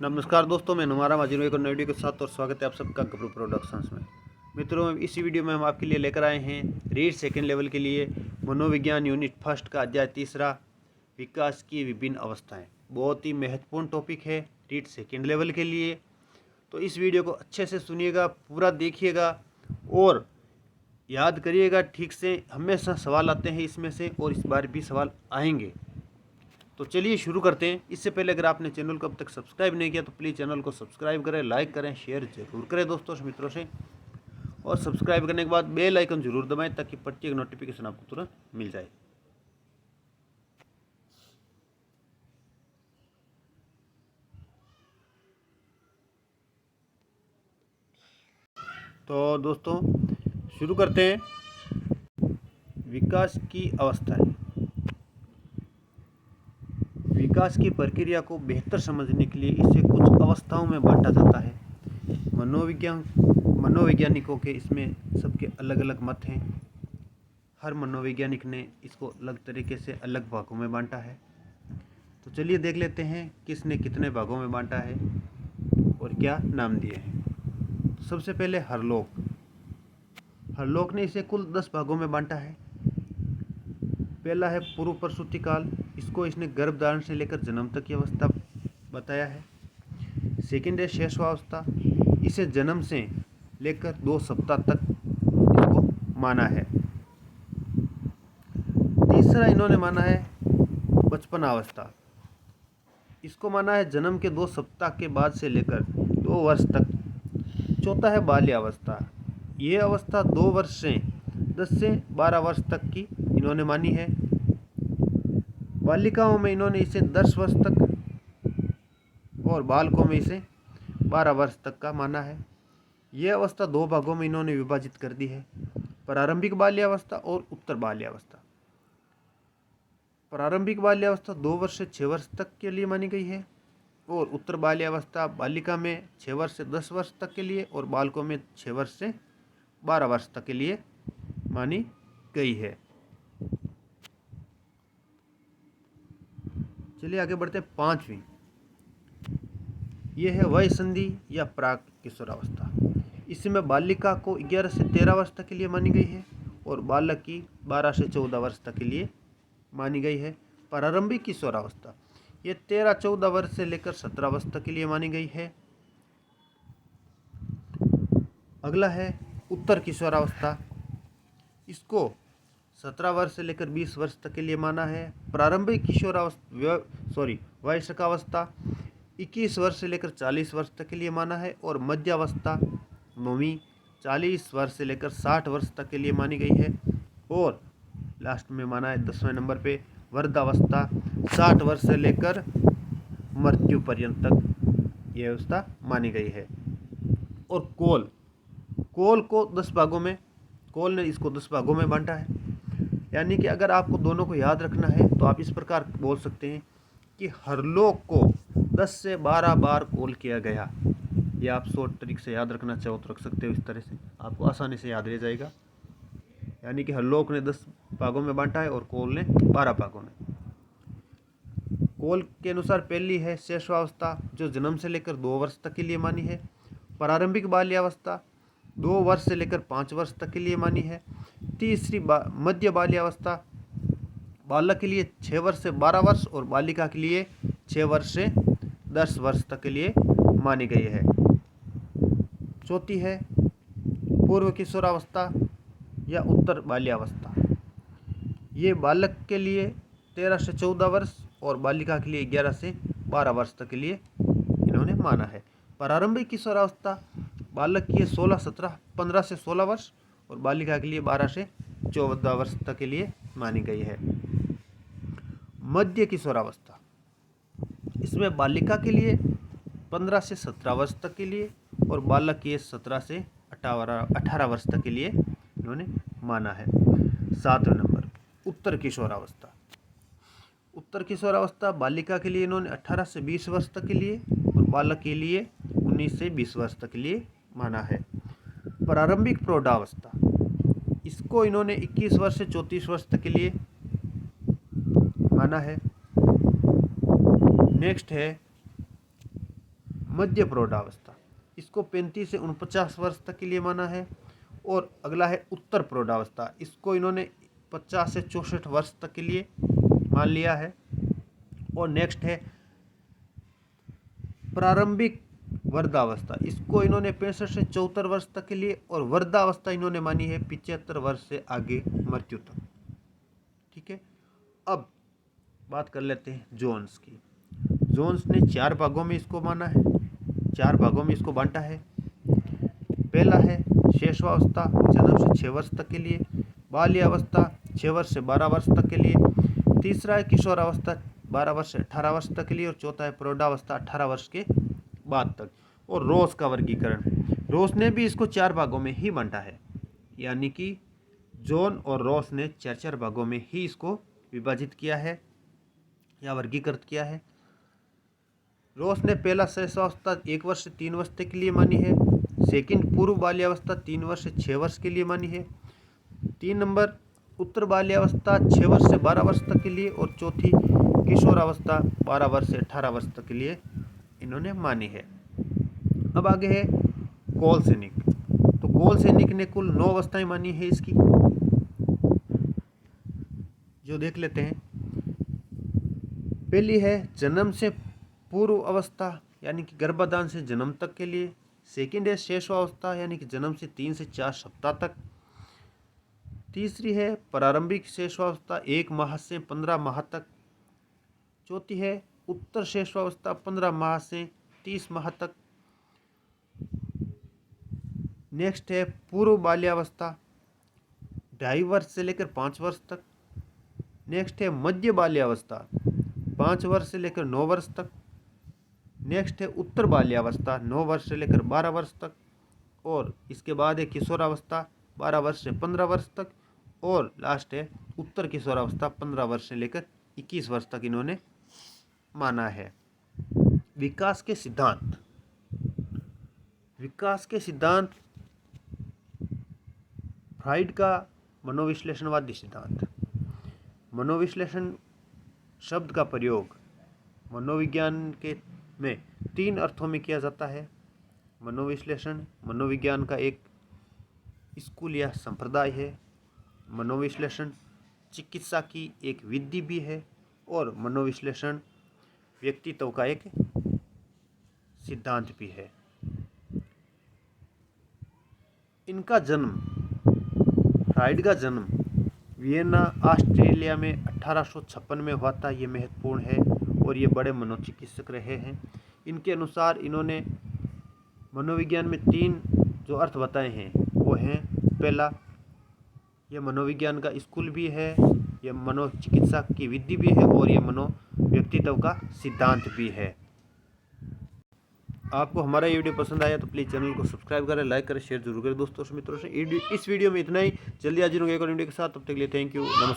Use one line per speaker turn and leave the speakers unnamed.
नमस्कार दोस्तों, मैं हमारा माजिद एक और नई वीडियो के साथ और स्वागत है आप सबका गब्रू प्रोडक्शंस में। मित्रों, इसी वीडियो में हम आपके लिए लेकर आए हैं रीड सेकेंड लेवल के लिए मनोविज्ञान यूनिट फर्स्ट का अध्याय तीसरा, विकास की विभिन्न अवस्थाएं। बहुत ही महत्वपूर्ण टॉपिक है रीड सेकेंड लेवल के लिए, तो इस वीडियो को अच्छे से सुनिएगा, पूरा देखिएगा और याद करिएगा ठीक से। हमेशा सवाल आते हैं इसमें से और इस बार भी सवाल आएंगे। तो चलिए शुरू करते हैं। इससे पहले अगर आपने चैनल को अब तक सब्सक्राइब नहीं किया तो प्लीज़ चैनल को सब्सक्राइब करें, लाइक करें, शेयर जरूर करें दोस्तों मित्रों से, और सब्सक्राइब करने के बाद बेल आइकन जरूर दबाएं ताकि प्रत्येक नोटिफिकेशन आपको तुरंत मिल जाए। तो दोस्तों शुरू करते हैं। विकास की अवस्थाएं। विकास की प्रक्रिया को बेहतर समझने के लिए इसे कुछ अवस्थाओं में बांटा जाता है। मनोवैज्ञानिकों के इसमें सबके अलग अलग मत हैं। हर मनोवैज्ञानिक ने इसको अलग तरीके से अलग भागों में बांटा है। तो चलिए देख लेते हैं किसने कितने भागों में बांटा है और क्या नाम दिए हैं। तो सबसे पहले हरलोक ने इसे कुल 10 भागों में बांटा है। पहला है पूर्व प्रसूति काल, इसको इसने गर्भधारण से लेकर जन्म तक की अवस्था बताया है। सेकेंड है शैशवावस्था, इसे जन्म से लेकर 2 सप्ताह तक इसको माना है। तीसरा इन्होंने माना है बचपनावस्था, इसको माना है जन्म के 2 सप्ताह के बाद से लेकर 2 वर्ष तक। चौथा है बाल्यावस्था, ये अवस्था 2 वर्ष से 10 से 12 वर्ष तक की इन्होंने मानी है। बालिकाओं में इन्होंने इसे 10 वर्ष तक और बालकों में इसे 12 वर्ष तक का माना है। यह अवस्था 2 भागों में इन्होंने विभाजित कर दी है, प्रारंभिक बाल्यावस्था और उत्तर बाल्यावस्था। प्रारंभिक बाल्यावस्था 2 वर्ष से 6 वर्ष तक के लिए मानी गई है और उत्तर बाल्यावस्था बालिका में 6 वर्ष से 10 वर्ष तक के लिए और बालकों में 6 वर्ष से 12 वर्ष तक के लिए मानी गई है। चलिए आगे बढ़ते हैं। 5वीं, यह है वय संधि या प्राक किशोरावस्था। इसमें बालिका को 11 से 13 वर्ष तक के लिए मानी गई है और बालक की 12 से 14 वर्ष तक के लिए मानी गई है। प्रारंभिक किशोरावस्था ये 13-14 वर्ष से लेकर 17 वर्ष तक के लिए मानी गई है। अगला है उत्तर किशोरावस्था, इसको 17 वर्ष से लेकर 20 वर्ष तक के लिए माना है। प्रारंभिक वयस्कावस्था 21 वर्ष से लेकर 40 वर्ष तक के लिए माना है और मध्यावस्था 9वीं 40 वर्ष से लेकर 60 वर्ष तक के लिए मानी गई है। और लास्ट में माना है 10वें नंबर पे वृद्धावस्था 60 वर्ष से लेकर मृत्यु पर्यंत तक यह अवस्था मानी गई है। और कोल को 10 भागों में, कोल ने इसको 10 भागों में बांटा है। यानी कि अगर आपको दोनों को याद रखना है तो आप इस प्रकार बोल सकते हैं कि हरलोक को 10 से 12 बार कॉल किया गया। ये आप शॉर्ट ट्रिक से याद रखना चाहो तो रख सकते हो, इस तरह से आपको आसानी से याद रह जाएगा। यानी कि हरलोक ने 10 भागों में बांटा है और कोल ने 12 भागों में। कोल के अनुसार पहली है शैशवावस्था, जो जन्म से लेकर 2 वर्ष तक के लिए मानी है। प्रारंभिक बाल्यावस्था 2 वर्ष से लेकर 5 वर्ष तक के लिए मानी है। तीसरी मध्य बाल्यावस्था बालक के लिए 6 वर्ष से 12 वर्ष और बालिका के लिए 6 वर्ष से 10 वर्ष तक के लिए मानी गई है। चौथी है पूर्व किशोरावस्था या उत्तर बाल्यावस्था, ये बालक के लिए 13 से 14 वर्ष और बालिका के लिए 11 से 12 वर्ष तक के लिए इन्होंने माना है। प्रारंभिक किशोरावस्था बालक की 15 से 16 वर्ष और बालिका के लिए 12 से 14 वर्ष तक के लिए मानी गई है। मध्य किशोरावस्था, इसमें बालिका के लिए 15 से 17 वर्ष तक के लिए और बालक के 17 से 18 वर्ष तक के लिए इन्होंने माना है। 7वें नंबर उत्तर किशोरावस्था। उत्तर किशोरावस्था बालिका के लिए इन्होंने 18 से 20 वर्ष तक के लिए और बालक के लिए 19 से 20 वर्ष तक के लिए माना है। प्रारंभिक प्रौढ़ावस्था, इसको इन्होंने 21 वर्ष से 34 वर्ष तक के लिए माना है। नेक्स्ट है मध्य प्रौढ़ावस्था, इसको 35 से 49 वर्ष तक के लिए माना है। और अगला है उत्तर प्रौढ़ावस्था, इसको इन्होंने 50 से 64 वर्ष तक के लिए मान लिया है। और नेक्स्ट है प्रारंभिक वृद्धावस्था, इसको इन्होंने 65 से 74 वर्ष तक के लिए, और वृद्धावस्था इन्होंने मानी है 75 वर्ष से आगे मृत्यु तक। ठीक है, अब बात कर लेते हैं जोन्स की। जोन्स ने 4 भागों में इसको माना है, 4 भागों में इसको बांटा है। पहला है शैशवावस्था, जन्म से 6 वर्ष तक के लिए। बाल्यावस्था 6 वर्ष से 12 वर्ष तक के लिए। तीसरा है किशोरावस्था 12 वर्ष से 18 वर्ष तक के लिए। और चौथा है प्रौढ़ावस्था 18 वर्ष के बाद तक। और रोस का वर्गीकरण, रोस ने भी इसको 4 भागों में ही बांटा है, यानी कि जॉन और रॉस ने 4 भागों में ही इसको विभाजित किया है या वर्गीकृत किया है। रॉस ने पहला शैशवावस्था 1 वर्ष से 3 वर्ष तक के लिए मानी है। सेकंड पूर्व बाल्यावस्था 3 वर्ष से 6 वर्ष के लिए मानी है। 3 नंबर उत्तर बाल्यावस्था 6 वर्ष से 12 वर्ष तक के लिए। और चौथी किशोरावस्था 12 वर्ष से 18 वर्ष तक के लिए इन्होंने मानी है। अब आगे है कोलसेनिक। तो कोलसेनिक ने कुल 9 अवस्थाएं मानी है इसकी, जो देख लेते हैं। पहली है जन्म से पूर्व अवस्था, यानी कि गर्भाधान से जन्म तक के लिए। सेकंड है शैशवावस्था, यानी कि जन्म से 3 से 4 सप्ताह तक। तीसरी है प्रारंभिक शैशवावस्था 1 माह से 15 माह तक। चौथी है उत्तर शैशवावस्था 15 माह से 30 माह तक। नेक्स्ट है पूर्व बाल्यावस्था 2.5 वर्ष से लेकर 5 वर्ष तक। नेक्स्ट है मध्य बाल्यावस्था 5 वर्ष से लेकर 9 वर्ष तक। नेक्स्ट है उत्तर बाल्यावस्था 9 वर्ष से लेकर 12 वर्ष तक। और इसके बाद है किशोरावस्था 12 वर्ष से 15 वर्ष तक। और लास्ट है उत्तर किशोरावस्था 15 वर्ष से लेकर 21 वर्ष तक इन्होंने माना है। विकास के सिद्धांत, विकास के सिद्धांत फ्राइड का मनोविश्लेषणवादी सिद्धांत। मनोविश्लेषण शब्द का प्रयोग मनोविज्ञान के में 3 अर्थों में किया जाता है। मनोविश्लेषण मनोविज्ञान का एक स्कूल या संप्रदाय है। मनोविश्लेषण चिकित्सा की एक विधि भी है। और मनोविश्लेषण व्यक्तित्व का एक सिद्धांत भी है। इनका जन्म, फ्राइड का जन्म वियना ऑस्ट्रेलिया में 1856 में हुआ था। ये महत्वपूर्ण है और ये बड़े मनोचिकित्सक रहे हैं। इनके अनुसार इन्होंने मनोविज्ञान में 3 जो अर्थ बताए हैं वो हैं, पहला ये मनोविज्ञान का स्कूल भी है, ये मनोचिकित्सा की विधि भी है, और ये व्यक्तित्व का सिद्धांत भी है। आपको हमारा ये वीडियो पसंद आया तो प्लीज़ चैनल को सब्सक्राइब करें, लाइक करें, शेयर जरूर करें दोस्तों से, मित्रों से। इस वीडियो में इतना ही। जल्दी हाजिर होंगे एक और वीडियो के साथ, तब तक के लिए थैंक यू, नमस्कार।